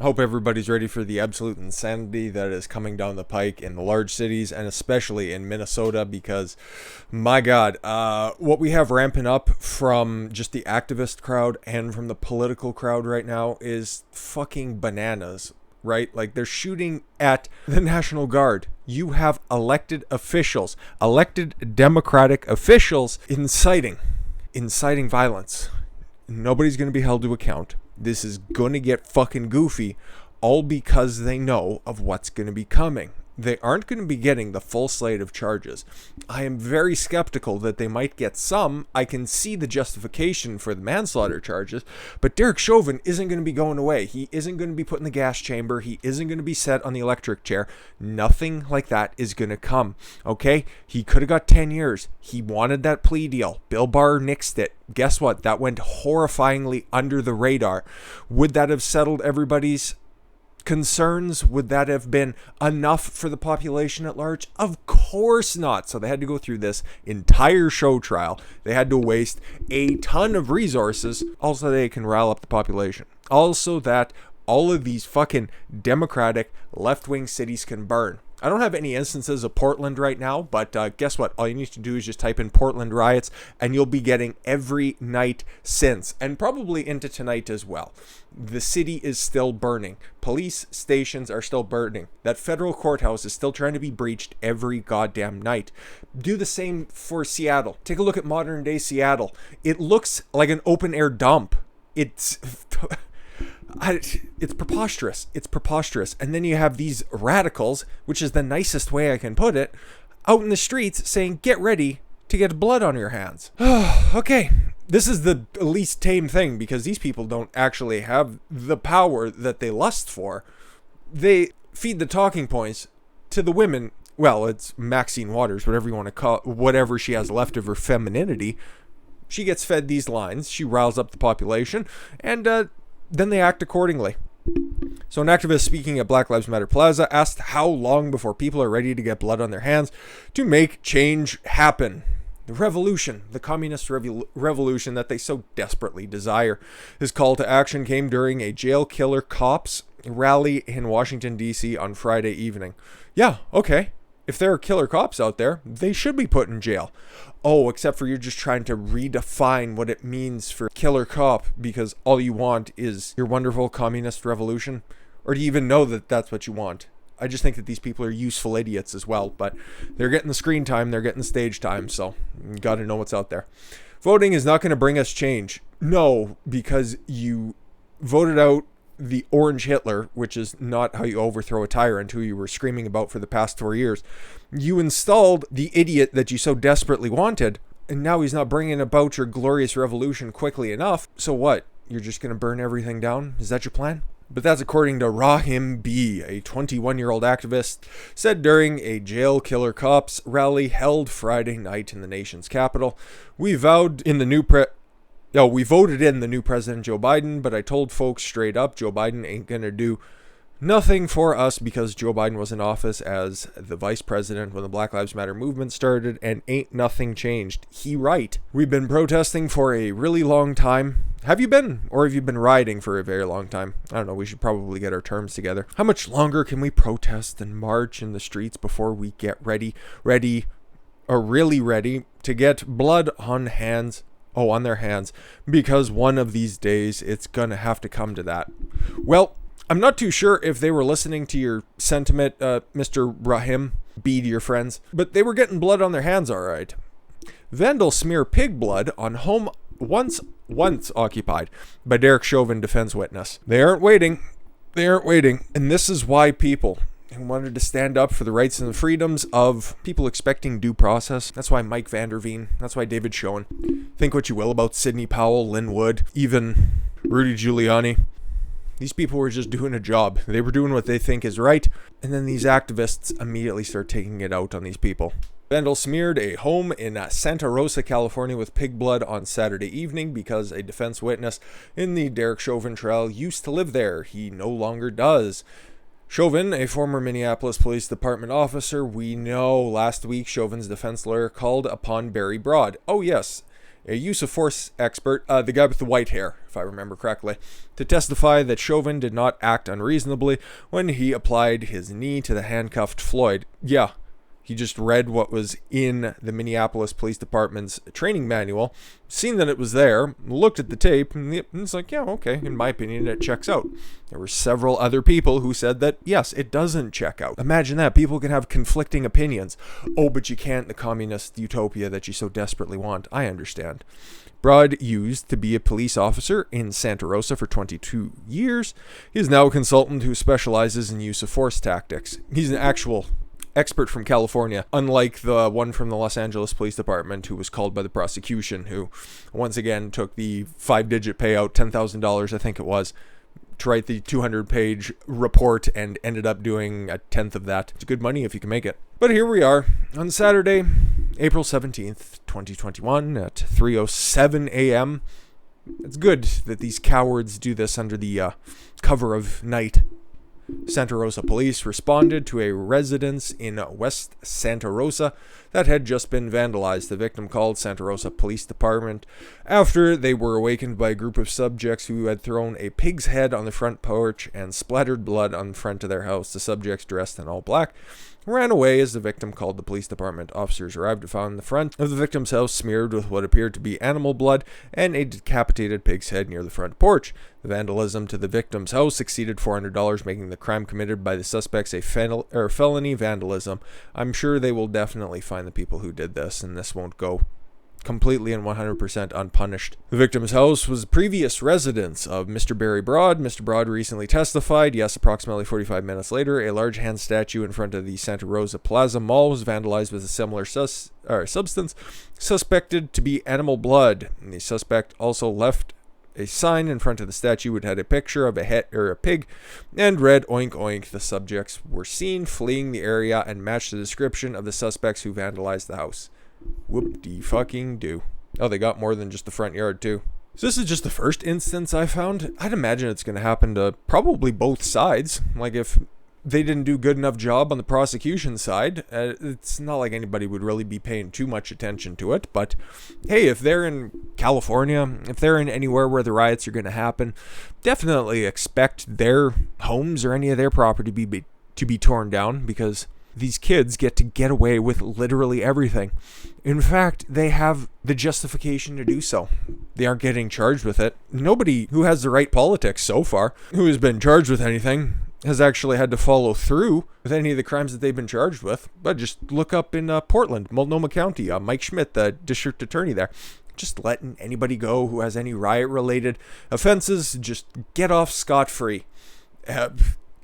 I hope everybody's ready for the absolute insanity that is coming down the pike in the large cities and especially in Minnesota because, my God, what we have ramping up from just the activist crowd and from the political crowd right now is fucking bananas, right? Like they're shooting at the National Guard. You have elected officials, elected Democratic officials inciting violence. Nobody's going to be held to account. This is going to get fucking goofy, all because they know of what's going to be coming. They aren't going to be getting the full slate of charges. I am very skeptical that they might get some. I can see the justification for the manslaughter charges, but Derek Chauvin isn't going to be going away. He isn't going to be put in the gas chamber. He isn't going to be set on the electric chair. Nothing like that is going to come, okay? He could have got 10 years. He wanted that plea deal. Bill Barr nixed it. Guess what? That went horrifyingly under the radar. Would that have settled everybody's concerns? Would that have been enough for the population at large? Of course not. So they had to go through this entire show trial. They had to waste a ton of resources. Also, they can rile up the population. Also, that all of these fucking Democratic left-wing cities can burn. I don't have any instances of Portland right now, but guess what? All you need to do is just type in Portland riots, and you'll be getting every night since, and probably into tonight as well. The city is still burning. Police stations are still burning. That federal courthouse is still trying to be breached every goddamn night. Do the same for Seattle. Take a look at modern day Seattle. It looks like an open air dump. It's preposterous. It's preposterous. And then you have these radicals, which is the nicest way I can put it, out in the streets saying, get ready to get blood on your hands. Okay. This is the least tame thing because these people don't actually have the power that they lust for. They feed the talking points to the women. Well, it's Maxine Waters, whatever you want to call it, whatever she has left of her femininity. She gets fed these lines. She riles up the population. And, then they act accordingly. So an activist speaking at Black Lives Matter Plaza asked how long before people are ready to get blood on their hands to make change happen. The revolution, the communist revolution that they so desperately desire. His call to action came during a jail killer cops rally in Washington, D.C. on Friday evening. Yeah, okay. If there are killer cops out there, they should be put in jail. Oh, except for you're just trying to redefine what it means for killer cop because all you want is your wonderful communist revolution. Or do you even know that that's what you want? I just think that these people are useful idiots as well, but they're getting the screen time, they're getting the stage time, so you got to know what's out there. Voting is not going to bring us change. No, because you voted out the orange Hitler, which is not how you overthrow a tyrant who you were screaming about for the past 4 years. You installed the idiot that you so desperately wanted, and now he's not bringing about your glorious revolution quickly enough. So what? You're just going to burn everything down? Is that your plan? But that's according to Rahim B., a 21-year-old activist, said during a jail killer cops rally held Friday night in the nation's capital. We voted in the new President Joe Biden, but I told folks straight up Joe Biden ain't going to do nothing for us because Joe Biden was in office as the vice president when the Black Lives Matter movement started and ain't nothing changed. He right. We've been protesting for a really long time. Have you been? Or have you been rioting for a very long time? I don't know. We should probably get our terms together. How much longer can we protest and march in the streets before we get really ready to get blood on hands? Oh, on their hands, because one of these days it's gonna have to come to that. Well, I'm not too sure if they were listening to your sentiment, Mr. Rahim, be to your friends, but they were getting blood on their hands, all right. Vandals smear pig blood on home once occupied by Derek Chauvin defense witness. They aren't waiting, and this is why people who wanted to stand up for the rights and the freedoms of people expecting due process. That's why Mike Vanderveen, that's why David Schoen. Think what you will about Sidney Powell, Lynn Wood, even Rudy Giuliani. These people were just doing a job. They were doing what they think is right, and then these activists immediately start taking it out on these people. Vandals smeared a home in Santa Rosa, California with pig blood on Saturday evening because a defense witness in the Derek Chauvin trial used to live there. He no longer does. Chauvin, a former Minneapolis Police Department officer, we know last week Chauvin's defense lawyer called upon Barry Broad. Oh yes, a use of force expert, the guy with the white hair, if I remember correctly, to testify that Chauvin did not act unreasonably when he applied his knee to the handcuffed Floyd. Yeah, he just read what was in the Minneapolis Police Department's training manual, seen that it was there, looked at the tape, and it's like, yeah, okay, in my opinion, it checks out. There were several other people who said that, yes, it doesn't check out. Imagine that. People can have conflicting opinions. Oh, but you can't in the communist utopia that you so desperately want. I understand. Broad used to be a police officer in Santa Rosa for 22 years. He is now a consultant who specializes in use of force tactics. He's an actual expert from California, unlike the one from the Los Angeles Police Department who was called by the prosecution, who once again took the 5-digit payout, $10,000 I think it was, to write the 200-page report and ended up doing a tenth of that. It's good money if you can make it. But here we are on Saturday, April 17th, 2021 at 3:07 a.m. It's good that these cowards do this under the cover of night. Santa Rosa police responded to a residence in West Santa Rosa that had just been vandalized. The victim called Santa Rosa Police Department after they were awakened by a group of subjects who had thrown a pig's head on the front porch and splattered blood on the front of their house. The subjects, dressed in all black, ran away as the victim called the police department. Officers arrived and found the front of the victim's house smeared with what appeared to be animal blood and a decapitated pig's head near the front porch. The vandalism to the victim's house exceeded $400, making the crime committed by the suspects a felony vandalism. I'm sure they will definitely find the people who did this, and this won't go completely and 100% unpunished. The victim's house was a previous residence of Mr. Barry Broad. Mr. Broad recently testified. Yes, approximately 45 minutes later, a large hand statue in front of the Santa Rosa Plaza Mall was vandalized with a similar substance suspected to be animal blood. And the suspect also left a sign in front of the statue which had a picture of a pig and read "oink oink." The subjects were seen fleeing the area and matched the description of the suspects who vandalized the house. Whoop-de-fucking-do. Oh, they got more than just the front yard, too. So this is just the first instance I found. I'd imagine it's going to happen to probably both sides. Like, if they didn't do a good enough job on the prosecution side, it's not like anybody would really be paying too much attention to it. But, hey, if they're in California, if they're in anywhere where the riots are going to happen, definitely expect their homes or any of their property to be torn down, because these kids get away with literally everything. In fact, they have the justification to do so. They aren't getting charged with it. Nobody who has the right politics so far, who has been charged with anything, has actually had to follow through with any of the crimes that they've been charged with. But just look up in Portland, Multnomah County, Mike Schmidt, the district attorney there, just letting anybody go who has any riot-related offenses just get off scot-free.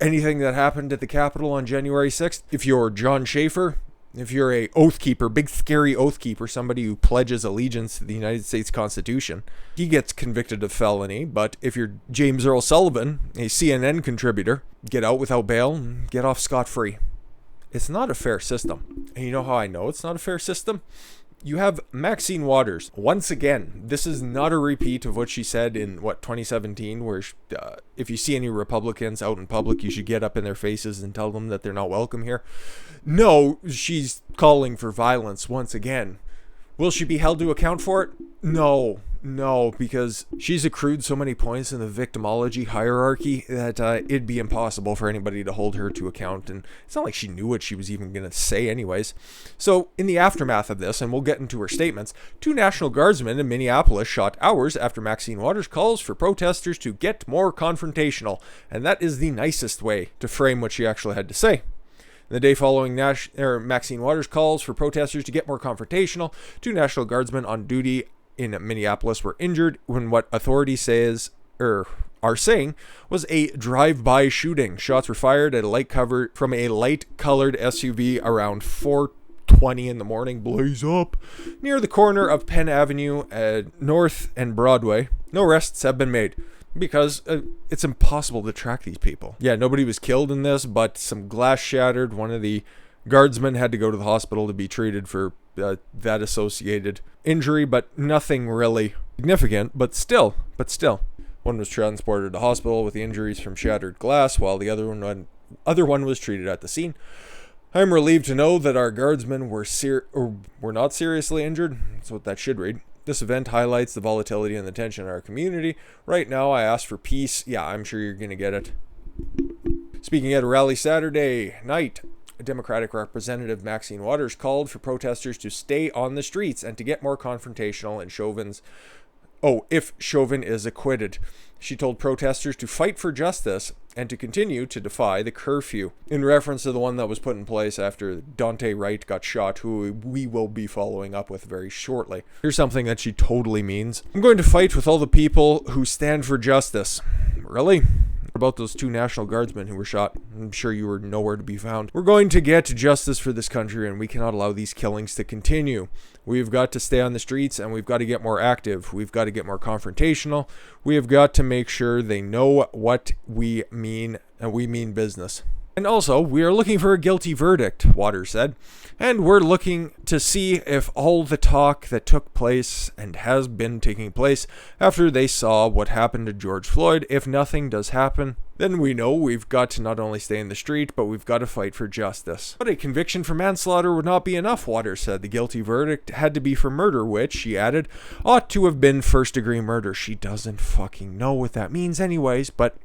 Anything that happened at the Capitol on January 6th, if you're John Schaefer, if you're a oath keeper, big scary oath keeper, somebody who pledges allegiance to the United States Constitution, he gets convicted of felony. But if you're James Earl Sullivan, a CNN contributor, get out without bail and get off scot-free. It's not a fair system. And you know how I know it's not a fair system? You have Maxine Waters. Once again, this is not a repeat of what she said in, 2017, where if you see any Republicans out in public, you should get up in their faces and tell them that they're not welcome here. No, she's calling for violence once again. Will she be held to account for it? No, because she's accrued so many points in the victimology hierarchy that it'd be impossible for anybody to hold her to account. And it's not like she knew what she was even going to say anyways. So in the aftermath of this, and we'll get into her statements, 2 National Guardsmen in Minneapolis shot hours after Maxine Waters calls for protesters to get more confrontational. And that is the nicest way to frame what she actually had to say. The day following Maxine Waters calls for protesters to get more confrontational, 2 National Guardsmen on duty in Minneapolis were injured when what authorities are saying was a drive-by shooting. Shots were fired at from a light-colored SUV around 4:20 in the morning, blaze up, near the corner of Penn Avenue North and Broadway. No arrests have been made, because it's impossible to track these people. Yeah, nobody was killed in this, but some glass shattered. One of the guardsmen had to go to the hospital to be treated for that associated injury, but nothing really significant. But still, one was transported to hospital with the injuries from shattered glass, while the other one was treated at the scene. I'm relieved to know that our guardsmen were not seriously injured. That's what that should read. This event highlights the volatility and the tension in our community. Right now, I ask for peace. Yeah, I'm sure you're going to get it. Speaking at a rally Saturday night, Democratic Representative Maxine Waters called for protesters to stay on the streets and to get more confrontational if Chauvin is acquitted. She told protesters to fight for justice and to continue to defy the curfew, in reference to the one that was put in place after Daunte Wright got shot, who we will be following up with very shortly. Here's something that she totally means. I'm going to fight with all the people who stand for justice. Really? What about those 2 National Guardsmen who were shot? I'm sure you were nowhere to be found. We're going to get justice for this country, and we cannot allow these killings to continue. We've got to stay on the streets, and we've got to get more active. We've got to get more confrontational. We have got to make sure they know what we mean, and we mean business. And also, we are looking for a guilty verdict, Waters said. And we're looking to see if all the talk that took place and has been taking place after they saw what happened to George Floyd, if nothing does happen, then we know we've got to not only stay in the street, but we've got to fight for justice. But a conviction for manslaughter would not be enough, Waters said. The guilty verdict had to be for murder, which, she added, ought to have been first-degree murder. She doesn't fucking know what that means anyways, but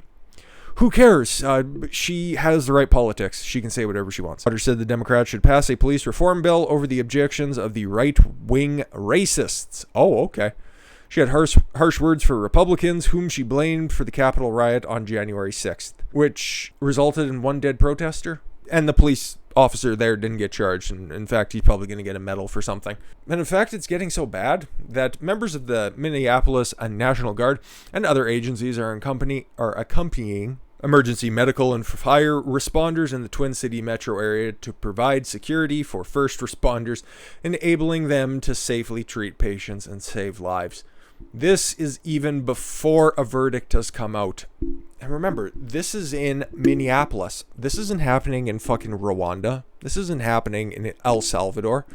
who cares? She has the right politics. She can say whatever she wants. Waters said the Democrats should pass a police reform bill over the objections of the right-wing racists. Oh, okay. She had harsh words for Republicans, whom she blamed for the Capitol riot on January 6th, which resulted in 1 dead protester. And the police officer there didn't get charged. And in fact, he's probably going to get a medal for something. And in fact, it's getting so bad that members of the Minneapolis and National Guard and other agencies are accompanying emergency medical and fire responders in the Twin City metro area to provide security for first responders, enabling them to safely treat patients and save lives. This is even before a verdict has come out. And remember, this is in Minneapolis. This isn't happening in fucking Rwanda. This isn't happening in El Salvador.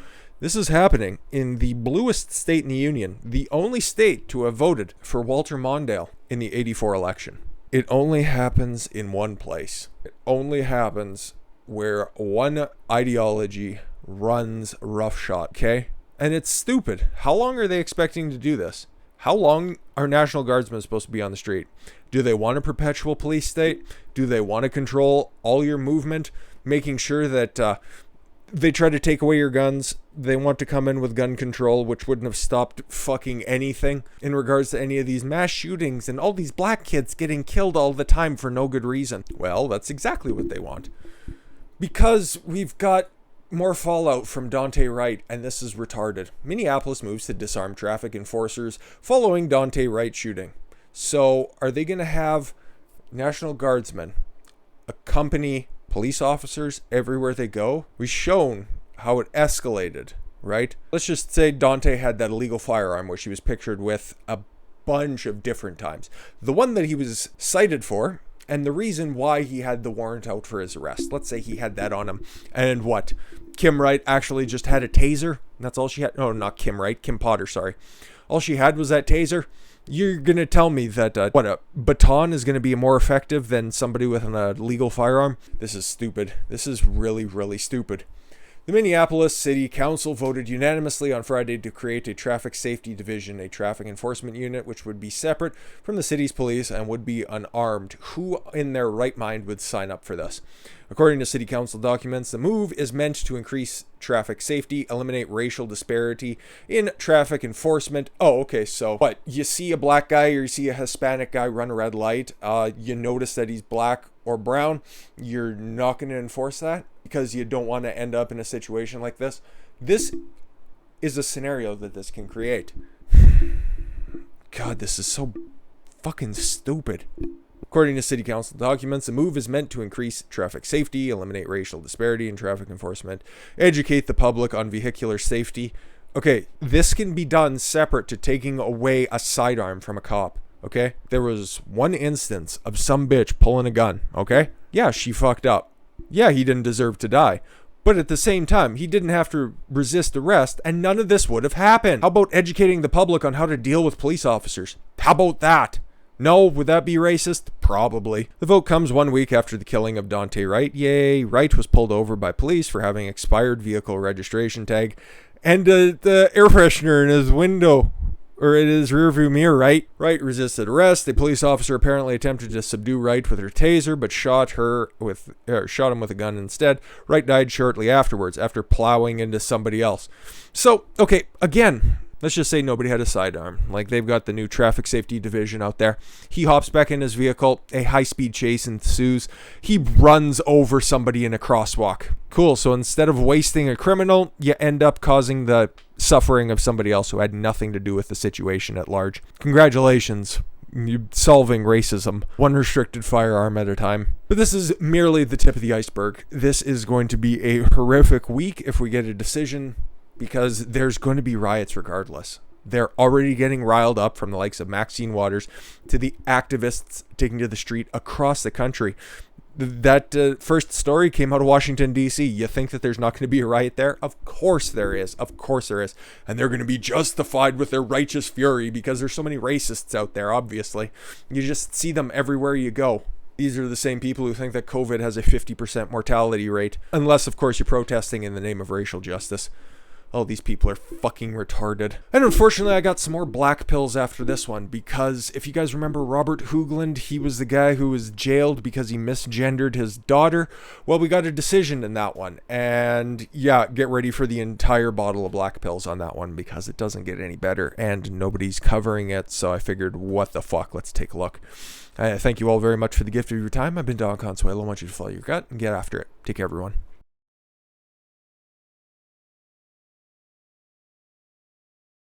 This is happening in the bluest state in the union, the only state to have voted for Walter Mondale in the '84 election. It only happens in one place. It only happens where one ideology runs roughshod, okay? And it's stupid. How long are they expecting to do this? How long are National Guardsmen supposed to be on the street? Do they want a perpetual police state? Do they want to control all your movement, making sure that they try to take away your guns? They want to come in with gun control, which wouldn't have stopped fucking anything in regards to any of these mass shootings and all these black kids getting killed all the time for no good reason. Well, that's exactly what they want. Because we've got more fallout from Daunte Wright, and this is retarded. Minneapolis moves to disarm traffic enforcers following Daunte Wright shooting. So, are they going to have National Guardsmen accompany police officers everywhere they go? We've shown how it escalated, right? Let's just say Daunte had that illegal firearm, which he was pictured with a bunch of different times. The one that he was cited for, and the reason why he had the warrant out for his arrest. Let's say he had that on him. And what? Kim Wright actually just had a taser? That's all she had? No, not Kim Wright. Kim Potter, sorry. All she had was that taser? You're going to tell me that, a baton is going to be more effective than somebody with an illegal firearm? This is stupid. This is really, really stupid. The Minneapolis City Council voted unanimously on Friday to create a traffic safety division, a traffic enforcement unit which would be separate from the city's police and would be unarmed. Who in their right mind would sign up for this? According to city council documents, the move is meant to increase traffic safety, eliminate racial disparity in traffic enforcement. Oh, okay, so what? You see a black guy or you see a Hispanic guy run a red light, you notice that he's black or brown, you're not going to enforce that because you don't want to end up in a situation like this. This is a scenario that this can create. God, this is so fucking stupid. According to city council documents, the move is meant to increase traffic safety, eliminate racial disparity in traffic enforcement, educate the public on vehicular safety. Okay, this can be done separate to taking away a sidearm from a cop. Okay, there was one instance of some bitch pulling a gun. Okay, yeah, she fucked up. Yeah, he didn't deserve to die. But at the same time, he didn't have to resist arrest, and none of this would have happened. How about educating the public on how to deal with police officers? How about that? No, would that be racist? Probably. The vote comes 1 week after the killing of Daunte Wright. Yay, Wright was pulled over by police for having expired vehicle registration tag and the air freshener in his window. Or it is rearview mirror, right? Wright resisted arrest. The police officer apparently attempted to subdue Wright with her taser, but shot him with a gun instead. Wright died shortly afterwards after plowing into somebody else. So, okay, again, let's just say nobody had a sidearm. Like, they've got the new traffic safety division out there. He hops back in his vehicle. A high-speed chase ensues. He runs over somebody in a crosswalk. Cool. So instead of wasting a criminal, you end up causing the suffering of somebody else who had nothing to do with the situation at large. Congratulations. You're solving racism, one restricted firearm at a time. But this is merely the tip of the iceberg. This is going to be a horrific week if we get a decision, because there's going to be riots regardless. They're already getting riled up, from the likes of Maxine Waters to the activists taking to the street across the country. That first story came out of Washington, D.C. You think that there's not going to be a riot there? Of course there is. Of course there is. And they're going to be justified with their righteous fury because there's so many racists out there, obviously. You just see them everywhere you go. These are the same people who think that COVID has a 50% mortality rate. Unless, of course, you're protesting in the name of racial justice. Oh, these people are fucking retarded. And unfortunately, I got some more black pills after this one, because if you guys remember Robert Hoogland, he was the guy who was jailed because he misgendered his daughter. Well, we got a decision in that one. And yeah, get ready for the entire bottle of black pills on that one, because it doesn't get any better and nobody's covering it. So I figured, what the fuck? Let's take a look. Thank you all very much for the gift of your time. I've been Don Consuelo. I want you to follow your gut and get after it. Take care, everyone.